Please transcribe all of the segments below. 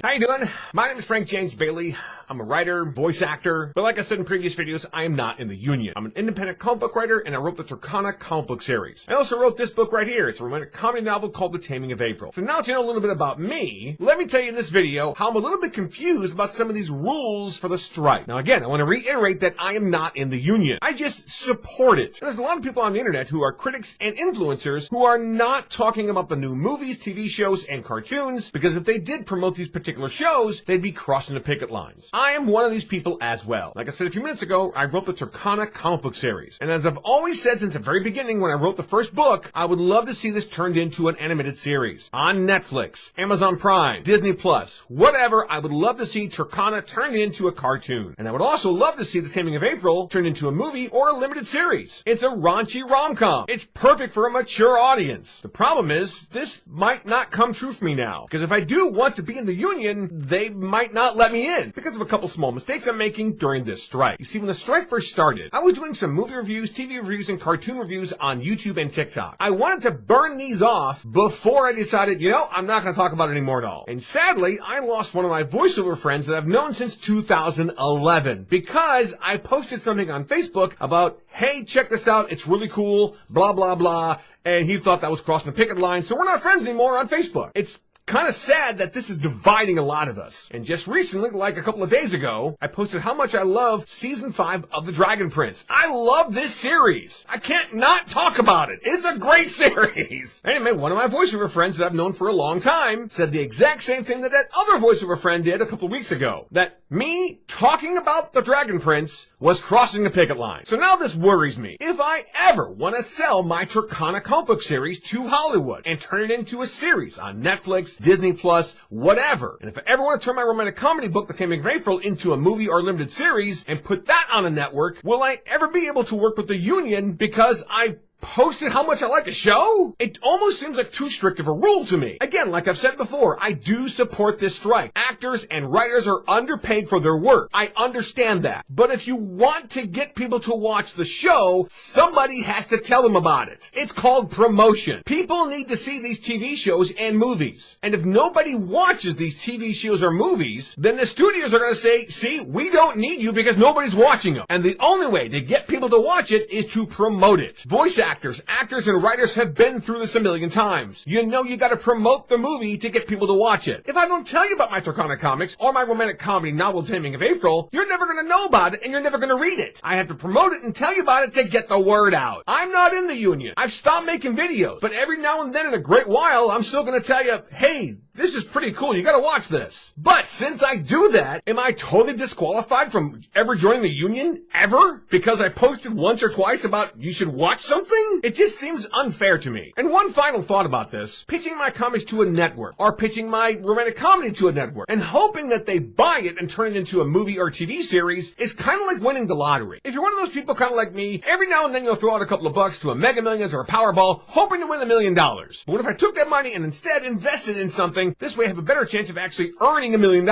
How you doing? My name is Frank James Bailey. I'm a writer, voice actor, but like I said in previous videos, I am not in the union. I'm an independent comic book writer, and I wrote the Turkana comic book series. I also wrote this book right here. It's a romantic comedy novel called The Taming of April. So now that you know a little bit about me, let me tell you in this video how I'm a little bit confused about some of these rules for the strike. Now again, I want to reiterate that I am not in the union. I just support it. And there's a lot of people on the internet who are critics and influencers who are not talking about the new movies, TV shows, and cartoons, because if they did promote these particular shows, they'd be crossing the picket lines. I am one of these people as well. Like I said a few minutes ago, I wrote the Turkana comic book series. And as I've always said since the very beginning when I wrote the first book, I would love to see this turned into an animated series. On Netflix, Amazon Prime, Disney Plus, whatever, I would love to see Turkana turned into a cartoon. And I would also love to see The Taming of April turned into a movie or a limited series. It's a raunchy rom-com. It's perfect for a mature audience. The problem is, this might not come true for me now. Because if I do want to be in the union, they might not let me in because of a couple small mistakes I'm making during this strike. You see, when the strike first started, I was doing some movie reviews, TV reviews, and cartoon reviews on YouTube and TikTok. I wanted to burn these off before I decided, I'm not going to talk about it anymore at all. And sadly, I lost one of my voiceover friends that I've known since 2011 because I posted something on Facebook about, hey, check this out, it's really cool, blah, blah, blah, and he thought that was crossing the picket line, so we're not friends anymore on Facebook. It's kind of sad that this is dividing a lot of us. And just recently, like a couple of days ago, I posted how much I love Season 5 of The Dragon Prince. I love this series. I can't not talk about it. It's a great series. Anyway, one of my voiceover friends that I've known for a long time said the exact same thing that other voiceover friend did a couple of weeks ago. That me talking about The Dragon Prince was crossing the picket line. So now this worries me. If I ever want to sell my Turkana comic book series to Hollywood and turn it into a series on Netflix, Disney Plus, whatever. And if I ever want to turn my romantic comedy book, The Taming of April, into a movie or limited series and put that on a network, will I ever be able to work with the union because I posted how much I like a show? It almost seems like too strict of a rule to me. Again, like I've said before, I do support this strike. Actors and writers are underpaid for their work. I understand that. But if you want to get people to watch the show, somebody has to tell them about it. It's called promotion. People need to see these TV shows and movies. And if nobody watches these TV shows or movies, then the studios are going to say, see, we don't need you because nobody's watching them. And the only way to get people to watch it is to promote it. Voice actors and writers have been through this a million times. You gotta promote the movie to get people to watch it. If I don't tell you about my Turkana comics or my romantic comedy novel Taming of April, you're never gonna know about it and you're never gonna read it. I have to promote it and tell you about it to get the word out. I'm not in the union. I've stopped making videos, but every now and then in a great while, I'm still gonna tell you, hey, this is pretty cool. You gotta watch this. But since I do that, am I totally disqualified from ever joining the union? Ever? Because I posted once or twice about you should watch something? It just seems unfair to me. And one final thought about this. Pitching my comics to a network, or pitching my romantic comedy to a network, and hoping that they buy it and turn it into a movie or TV series is kind of like winning the lottery. If you're one of those people kind of like me, every now and then you'll throw out a couple of bucks to a Mega Millions or a Powerball, hoping to win $1 million. But what if I took that money and instead invested in something? This way I have a better chance of actually earning $1 million.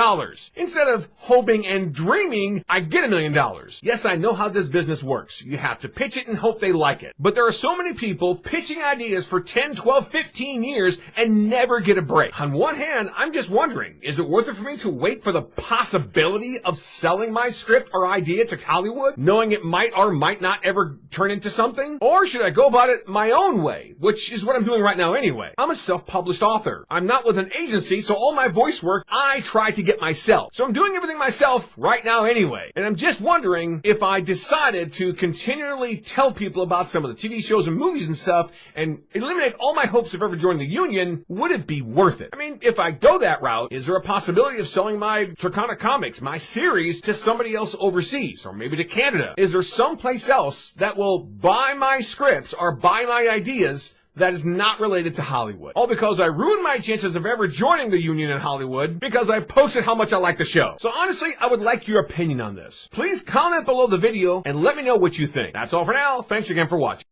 Instead of hoping and dreaming I get $1 million. Yes, I know how this business works. You have to pitch it and hope they like it. But there are so many people pitching ideas for 10, 12, 15 years and never get a break. On one hand, I'm just wondering, is it worth it for me to wait for the possibility of selling my script or idea to Hollywood, knowing it might or might not ever turn into something? Or should I go about it my own way, which is what I'm doing right now anyway? I'm a self-published author. I'm not with an agency, so all my voice work, I try to get myself. So I'm doing everything myself right now anyway. And I'm just wondering if I decided to continually tell people about some of the TV shows and movies and stuff and eliminate all my hopes of ever joining the union, would it be worth it? I mean, if I go that route, is there a possibility of selling my Turkana comics, my series, to somebody else overseas, or maybe to Canada? Is there someplace else that will buy my scripts or buy my ideas that is not related to Hollywood? All because I ruined my chances of ever joining the union in Hollywood because I posted how much I like the show. So honestly, I would like your opinion on this. Please comment below the video and let me know what you think. That's all for now. Thanks again for watching.